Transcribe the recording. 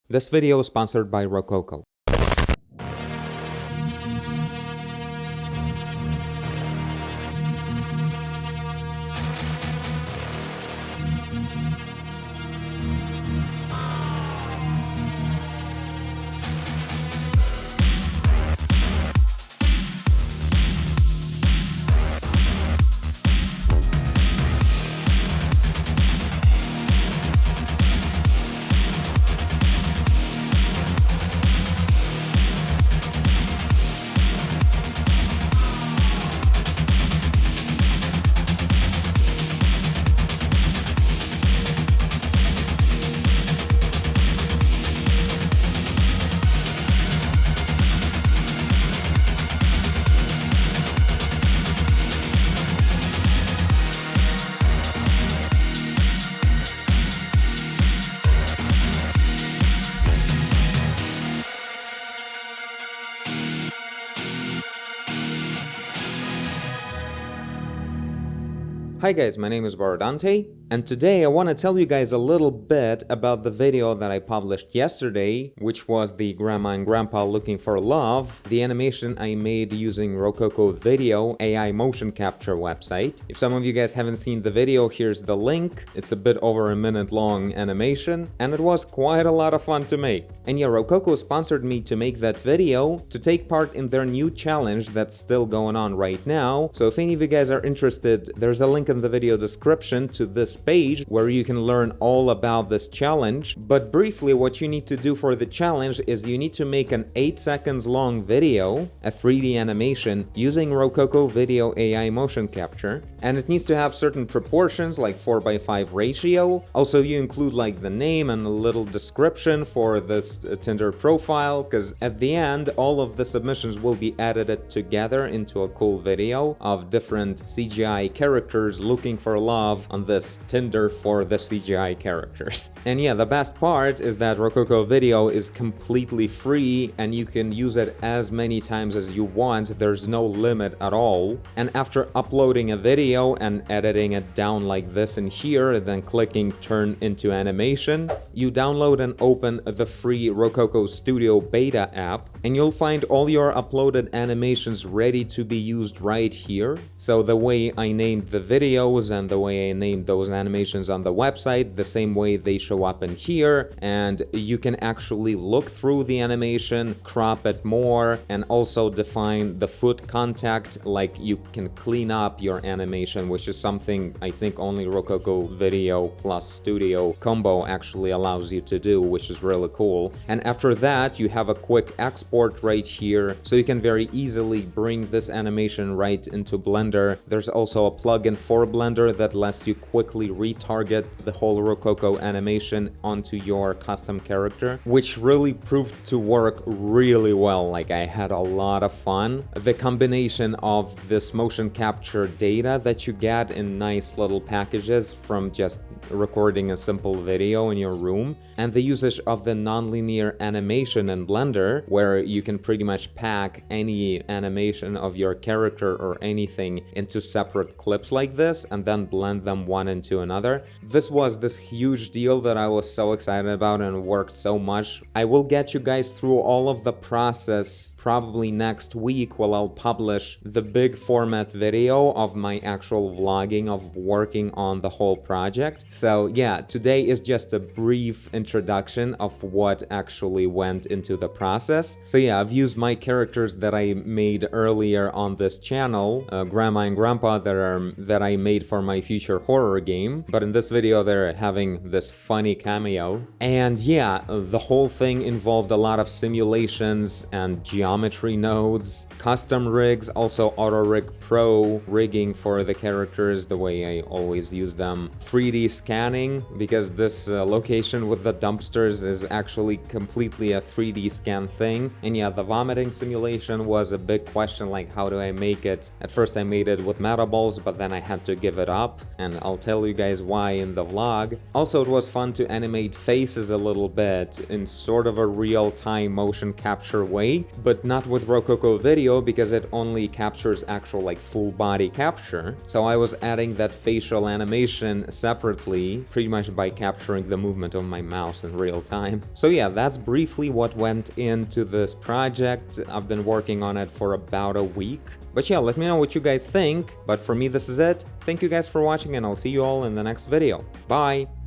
This video is sponsored by Rococo. Hi guys, my name is Borodante, and today I want to tell you guys a little bit about the video that I published yesterday, which was the Grandma and Grandpa Looking for Love, the animation I made using Rococo Video AI motion capture website. If some of you guys haven't seen the video, here's the link. It's a bit over a minute long animation, and it was quite a lot of fun to make. And yeah, Rococo sponsored me to make that video to take part in their new challenge that's still going on right now. So if any of you guys are interested, there's a link in the video description to this page where you can learn all about this challenge. But briefly, what you need to do for the challenge is you need to make an 8 seconds long video, a 3D animation using Rococo Video AI motion capture, and it needs to have certain proportions like 4:5 ratio. Also, you include like the name and a little description for this Tinder profile, because at the end all of the submissions will be edited together into a cool video of different CGI characters looking for love on this Tinder for the CGI characters. And yeah, the best part is that Rococo Video is completely free and you can use it as many times as you want. There's no limit at all. And after uploading a video and editing it down like this in here, then clicking turn into animation, you download and open the free Rococo Studio beta app, and you'll find all your uploaded animations ready to be used right here. So the way I named the videos and the way I named those animations on the website, the same way they show up in here, and you can actually look through the animation, crop it more, and also define the foot contact. Like, you can clean up your animation, which is something I think only Rococo Video plus Studio combo actually allows you to do, which is really cool. And after that, you have a quick export right here, so you can very easily bring this animation right into Blender. There's also a plugin for Blender that lets you quickly retarget the whole Rococo animation onto your custom character, which really proved to work really well. Like, I had a lot of fun. The combination of this motion capture data that you get in nice little packages from just recording a simple video in your room, and the usage of the nonlinear animation in Blender, where you can pretty much pack any animation of your character or anything into separate clips like this and then blend them one into another. This was this huge deal that I was so excited about and worked so much. I will get you guys through all of the process probably next week, while I'll publish the big format video of my actual vlogging of working on the whole project. So yeah, today is just a brief introduction of what actually went into the process. So yeah, I've used my characters that I made earlier on this channel, Grandma and Grandpa, that I made for my future horror game, but in this video they're having this funny cameo. And yeah, the whole thing involved a lot of simulations and geometry nodes, custom rigs, also Auto Rig Pro rigging for the characters the way I always use them, 3D scanning, because this location with the dumpsters is actually completely a 3D scan thing. And yeah, the vomiting simulation was a big question, like how do I make it? At first I made it with metal balls, but then I had had to give it up, and I'll tell you guys why in the vlog. Also, it was fun to animate faces a little bit in sort of a real-time motion capture way, but not with Rococo Video because it only captures actual like full body capture. So I was adding that facial animation separately, pretty much by capturing the movement of my mouse in real time. So yeah, that's briefly what went into this project. I've been working on it for about a week. But yeah, let me know what you guys think. But for me, this is it. Thank you guys for watching, and I'll see you all in the next video. Bye!